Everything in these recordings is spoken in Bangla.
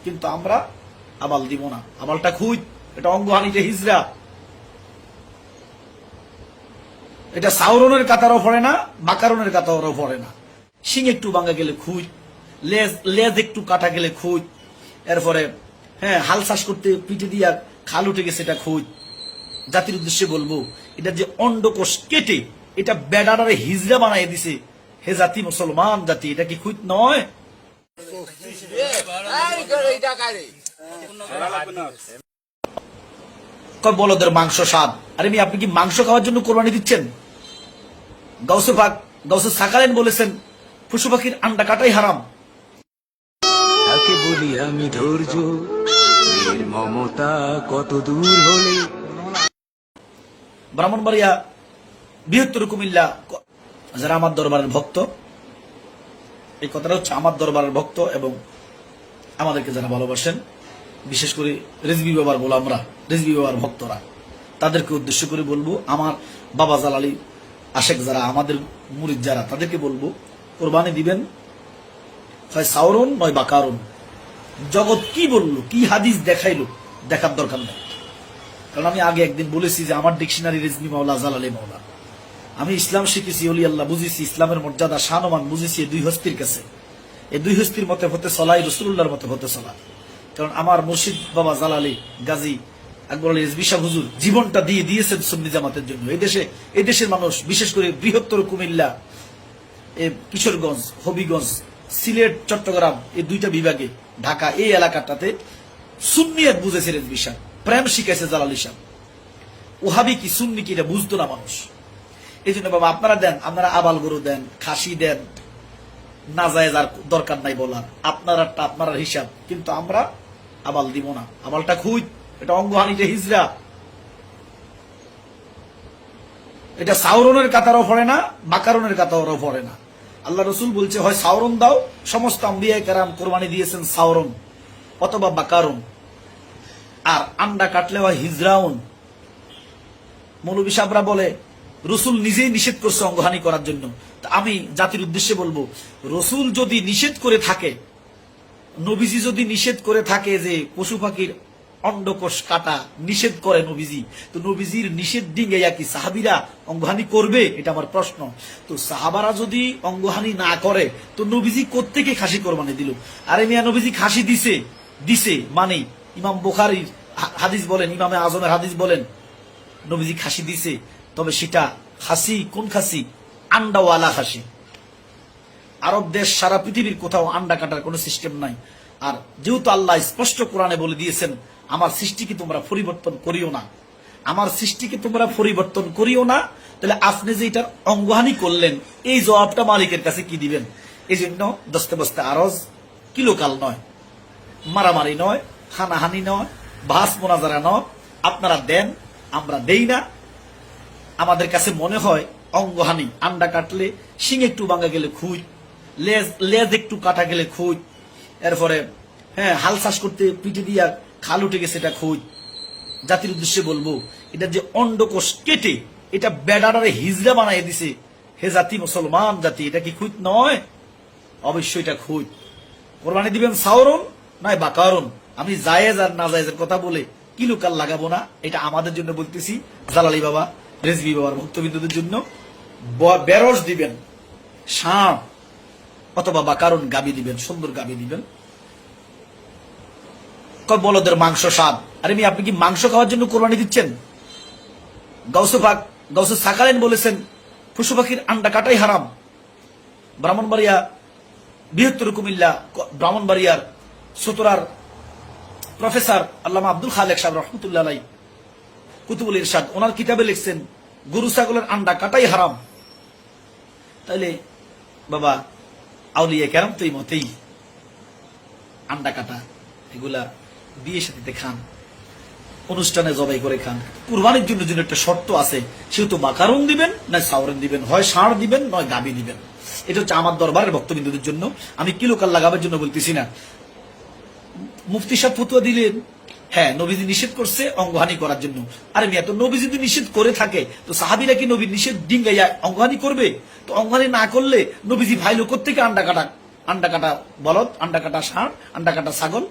কিন্তু আমরা আবাল দিব না। আবালটা খুঁজ, এটা অঙ্গহানিতে হিজরা, এটা সাউরনের কাতারও পড়ে না, বাকারনের কাতারও পড়ে না। শিং একটু ভাঙা গেলে খুঁজ, লেজ একটু কাটা গেলে খুঁজ, এরপরে হাল চাষ করতে পিঠে দিয়া খাল উঠে গেছে এটা খুঁজ। জাতির উদ্দেশ্যে বলবো, এটা যে অন্ডকোষ কেটে এটা বেডারে হিজরা বানাই দিছে, হে জাতি মুসলমান জাতি, এটা কি খুঁজ নয়? বলদের মাংস স্বাদ। আরে আপনি কি মাংস খাওয়ার জন্য কোরবানি দিচ্ছেন? গাউসে সাকালেন বলেছেন পশু পাখির আন্ডা কাটাই হারাম। তাকে বলি আমি ধৈর্য, এর মমতা কত দূর হলে। ব্রাহ্মণবাড়িয়া, বৃহত্তর কুমিল্লা, যারা আমার দরবারের ভক্ত, এই কথাটা হচ্ছে আমার দরবারের ভক্ত এবং আমাদেরকে যারা ভালোবাসেন, বিশেষ করে রেজবি বাবার গোলামরা, রেজবি বাবার ভক্তরা, তাদেরকে উদ্দেশ্য করে বলবো, আমার বাবা জালালি আশেক যারা, আমাদের মুরিদ যারা, তাদেরকে বলবো কোরবানি দিবেন হয় সাউরন নয় বাকারুন। জগৎ কি বললো, কি হাদিস দেখাইলো, দেখার দরকার নেই। কারণ আমি আগে একদিন বলেছি যে আমার ডিকশনারি রেজবি মাওলা জালালি মাওলা। আমি ইসলাম শিখেছি, অলি আল্লাহ বুঝেছি, ইসলামের মর্যাদা শানমান বুঝেছি এই দুই হস্তির কাছে। এই দুই হস্তির মতে হতে চলাই, রসুল্লাহর মতে হতে চলা। কারণ আমার মুর্শিদ বাবা জালালি গাজী আকবর আলী রিজভী সাহেব হুজুর জীবনটা দিয়ে দিয়েছেন সুন্নি জামাতের জন্য। এই দেশের মানুষ, বিশেষ করে বৃহত্তর কুমিল্লা, কিশোরগঞ্জ, হবিগঞ্জ, সিলেট, চট্টগ্রাম, এই দুইটা বিভাগে, ঢাকা, এই এলাকাটাতে সুন্নিয়াত বুঝেছে রিজভী সাহেব, প্রেম শিখাইছে জালালি সাহেব। ওহাবি কি সুন্নি কি এটা বুঝতো না মানুষ। এই জন্য বাবা আপনারা দেন, আপনারা আবাল গরু দেন, খাসি দেন, না যায় আর দরকার নাই বলার, আপনারটা আপনার হিসাব, কিন্তু আমরা আবাল দিব না। আবালটা খুঁজ, এটা অঙ্গহানিতে হিজরা, এটা সাউরনের কাতারও পড়ে না, বাকারনের কাতারও পড়ে না। আল্লাহ রসুল বলছে হয় সাউরন দাও, সমস্ত আম্বিয়া কেরাম কোরবানি দিয়েছেন সাউরন অথবা বাকারন, আর আন্ডা কাটলে হয় হিজরাউন। মৌলবী সাহেবরা বলে রসুল নিজেই নিষেধ করছে অঙ্গহানি করার জন্য। আমি জাতির উদ্দেশ্যে বলবো, রসুল যদি নিষেধ করে থাকে, নবীজি যদি নিষেধ করে থাকে যে পশু পাখির অন্ডকোষ কাটা নিষেধ করে নবীজি, তো নবীজির নিষেধ ডিঙ্গাইয়া কি সাহাবিরা অঙ্গহানি করবে? এটা আমার প্রশ্ন। তো সাহাবারা যদি অঙ্গহানি না করে, তো নবীজি কোত্থেকে খাসি কোরবানি দিল? আরে মিয়া, নবীজি খাসি দিছে মানে ইমাম বুখারীর হাদিস বলেন, ইমামে আজমের হাদিস বলেন, নবীজি খাসি দিছে, তবে সেটা খাসি কোন খাসি? আন্ডাওয়ালা খাসি। আরব দেশ, সারা পৃথিবীর কোথাও আন্ডা কাটার কোন সিস্টেম নাই। আর যেহেতু আল্লাহ স্পষ্ট কোরআনে বলে দিয়েছেন, আমার সৃষ্টিকে তোমরা পরিবর্তন করিও না, আমার সৃষ্টিকে তোমরা পরিবর্তন করিও না, তাহলে আপনি যে এটার অঙ্গহানি করলেন, এই জবাবটা মালিকের কাছে কি দিবেন? এই জন্য দস্তে বস্তে আরজ, কিলোকাল নয়, মারামারি নয়, হানাহানি নয়, বাস মোনাজারা নয়, আপনারা দেন, আমরা দেই না। আমাদের কাছে মনে হয় অঙ্গহানি, আন্ডা কাটলে শিং একটু ভাঙা গেলে খুঁজ, লেজ একটু কাটা গেলে খুঁজ, এরপরে হাল চাষ করতে পিঠে দিয়া খাল উঠে গেছে এটা খুঁজ। জাতির উদ্দেশ্যে বলবো, এটা যে অন্ডকোষ কেটে এটা বেডারে হিজরা বানাই দিছে, হে জাতি মুসলমান জাতি, এটা কি খুঁজ নয়? অবশ্যই এটা খুঁজ। কোরবানি দিবেন সাউরন নয় বাকারন। আমি জায়েজ আর না জায়েজের কথা বলে কিলোকাল লাগাবো না, এটা আমাদের জন্য বলতেছি, জালালি বাবা, রেজবি বাবার ভক্তবিন্দুদের জন্য। বেরস দিবেন, ষাঁড় অথবা বাকারন গাবি দিবেন, সুন্দর গাবি দিবেন। বলদের মাংস স্বাদ। আরে আপনি কি মাংস খাওয়ার জন্য কোরবানি দিচ্ছেন? গাউসে সাকালেন বলেছেন পশু পাখির আন্ডা কাটাই হারাম। ব্রাহ্মণবাড়িয়া, বৃহত্তর কুমিল্লা, ব্রাহ্মণবাড়িয়ার সতরার প্রফেসর আল্লামা আব্দুল খালেক সাহেব রহমতুল্লাহ আলাই কুতুবুল ইরশাদ, ওনার কিতাবে লিখছেন গরু ছাগলের আন্ডা কাটাই হারাম। তাইলে বাবা আউলিয়া কেরাম তো এই মতেই আন্ডা কাটা এগুলা বিয়ে সাথে খান, অনুষ্ঠানে জবাই করে খান। কুরবানির জন্য একটা শর্ত আছে, সেহেতু বাকারুন দিবেন না সাউরেন দিবেন, হয় ষাঁড় দিবেন নয় গাবি দিবেন। এটা হচ্ছে আমার দরবারের ভক্তবিন্দুদের জন্য, আমি কিলোকাল লাগাবার জন্য বলতেছি না। মুফতি সাহেব ফতুয়া দিলেন, নবীজি নিষেধ করছে অঙ্গহানি করার জন্য। আরে মিয়া, তো নবী যদি নিষেধ করে থাকে, তো সাহাবিরা কি নবীর নিষেধ ডিঙ্গাইয়া অঙ্গহানি করবে? তো অঙ্গহানি না করলে নবীজি ভাইলো কোত্থেকে আন্ডা কাটা বলদ, আন্ডা কাটা ষাঁড়, আন্ডা কাটা ছাগল?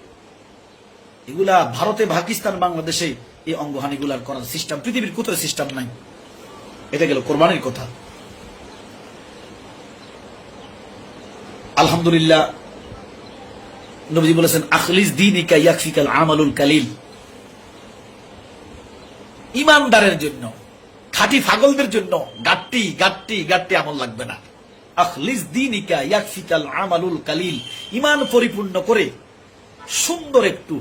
এগুলা ভারতে, পাকিস্তান, বাংলাদেশে এই অঙ্গহানিগুলার করার সিস্টেম পৃথিবীর কোথাও সিস্টেম নাই। এটা গেল কোরবানির কথা। আলহামদুলিল্লাহ, নবীজি বলেছেন আখলিস দীনিকা ইয়াকফিকাল আমালুল কালিল। ইমানদারের জন্য, খাঁটি পাগলদের জন্য গাট্টি গাট্টি গাট্টি আমল লাগবে না। আখলিস দীনিকা ইয়াকফিকাল আমালুল কালিল, ইমান পরিপূর্ণ করে সুন্দর একটু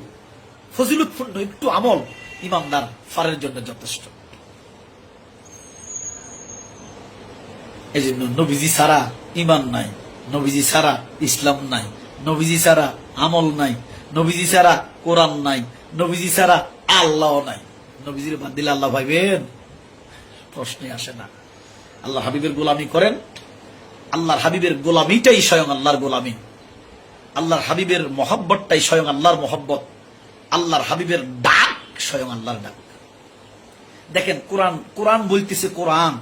ফজিলতপূর্ণ একটু আমল ইমানদার ফারের জন্য যথেষ্ট। এই জন্য নবীজি ছাড়া ইমান নাই, নবীজি ছাড়া ইসলাম নাই, নবীজি ছাড়া আমল নাই, নবীজি ছাড়া কোরআন নাই, নবীজি ছাড়া আল্লাহ নাই। নবীজির বাদ দিলে আল্লাহ ভাইবেন? প্রশ্নে আসে না। আল্লাহ হাবিবের গোলামি করেন। আল্লাহর হাবিবের গোলামিটাই স্বয়ং আল্লাহর গোলামি। আল্লাহর হাবিবের মহব্বতটাই স্বয়ং আল্লাহর মহব্বত। আল্লাহর হাবিবের ডাক স্বয়ং আল্লাহর ডাক। দেখেন কোরআন বলতেছে, কোরআন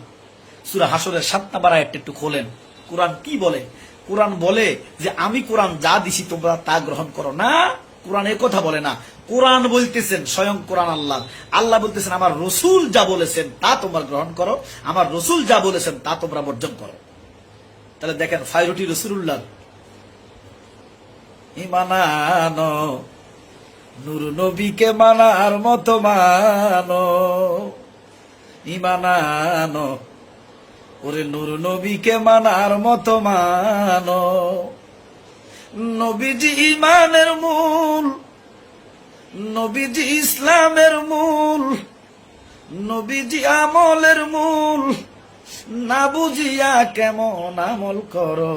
সূরা হাসরের 7 নম্বর আয়াতটা একটু খোলেন। কোরআন কি বলে? কোরআন বলে যে আমি কোরআন যা দিছি তোমরা তা গ্রহণ করো না। কোরআন এ কথা বলে না। কোরআন বলতেছেন স্বয়ং কোরআন আল্লাহ। আল্লাহ বলতেছেন আমার রসুল যা বলেছেন তা তোমরা গ্রহণ করো, আমার রসুল যা বলেছেন তা তোমরা বর্জন করো। তাহলে দেখেন ফায়রুটি রসুল্লাহ, ইমানানো নূর নবীকে মানার মতো মানো, ইমানানো ওরে নূর নবীকে মানার মতো মানো। নবীজি ইমানের মূল, নবীজি ইসলামের মূল, নবীজি আমলের মূল। না বুঝিয়া কেমন আমল করো,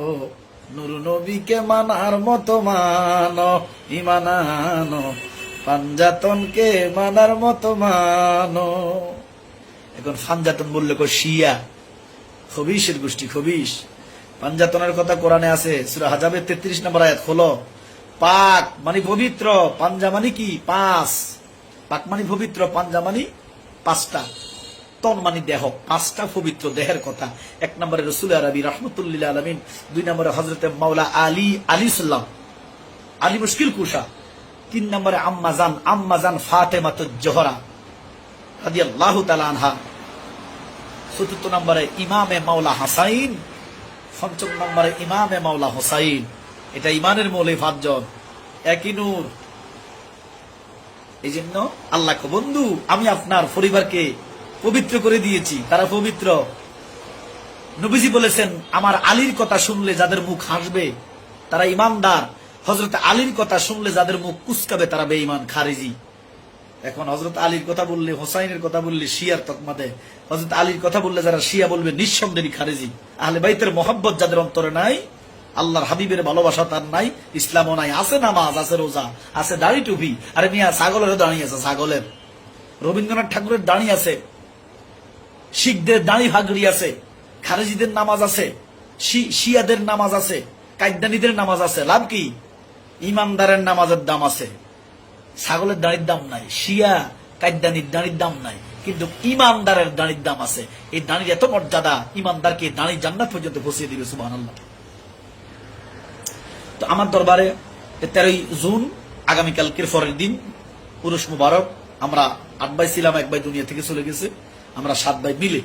নূর নবীকে মানার মতো মানো, ইমানানো পাঞ্জাতনকে মানার মতো মানো। এখন পাঞ্জাতন বললে কো শিয়া, খবিশের গোষ্ঠী খবিশ। পাঞ্জাতনের কথা কোরআনে আছে, সূরা হাজাবের 33 নম্বর আয়াত খোলো। পাক মানে পবিত্র, পাঞ্জা মানে কি? 5। পাক মানে পবিত্র, পাঞ্জা মানে 5টা, তন মানে দেহ, 5টা পবিত্র দেহের কথা। 1 নম্বরে রাসূল আরবি রাহমাতুল্লিল আলামিন, 2 নম্বরে হযরতে মাওলা আলী সাল্লাম, আলী মুশকিল কুশা, 3 নম্বরে আম্মাজান ফাতেমাতুজ জোহরা রাদিয়াল্লাহু তাআলা আনহা, 4 নম্বরে ইমামে মাওলা হাসাইন, 5 নম্বরে ইমামে মাওলা হোসাইন। এটা ইমানের মৌলে 5 জন, একই নূর। এই জন্য আল্লাহকে বন্ধু আমি আপনার পরিবারকে পবিত্র করে দিয়েছি, তারা পবিত্র। নবীজি বলেছেন আমার আলীর কথা শুনলে যাদের মুখ হাসবে তারা ইমানদার, হযরত আলীর কথা শুনলে যাদের মুখ কুচকাবে তারা বেঈমান, খারিজি। এখন হযরত আলীর কথা বললে, হোসাইনের কথা বললে শিয়ার তকমা দেয়। হযরত আলীর কথা বললে যারা শিয়া বলবে নিঃসন্দেহে খারিজি। আহলে বাইতের মহব্বত যাদের অন্তরে নাই, আল্লাহর হাবিবের ভালোবাসা তার নাই, ইসলামও নাই। আছে নামাজ, আছে রোজা, আছে দাড়ি টুপি। আরে মিয়া ছাগলেরও দাঁড়িয়ে আছে, ছাগলের। রবীন্দ্রনাথ ঠাকুরের দাঁড়িয়ে আছে, শিখদের দাঁড়ি ভাগড়ি আছে, খারেজিদের নামাজ আছে, শিয়াদের নামাজ আছে, কায়দানিদের নামাজ আছে। লাভ কি? ইমানদারের নামাজের দাম আছে, ছাগলের দাঁড়ির দাম নাই। শিয়া কায়দানির দাঁড়ির দাম নাই, কিন্তু ইমানদারের দাঁড়ির দাম আছে। এই দাঁড়ির এত মর্যাদা, ইমানদারকে দাঁড়ি জান্নাত পর্যন্ত পৌঁছে দিবে। সুবহানাল্লাহ। তো আমার দরবারে 13ই জুন আগামীকালকের পরের দিন পুরুষ মুবারক। আমরা 8 ভাই ছিলাম, 1 ভাই দুনিয়া থেকে চলে গেছে, আমরা 7 ভাই মিলে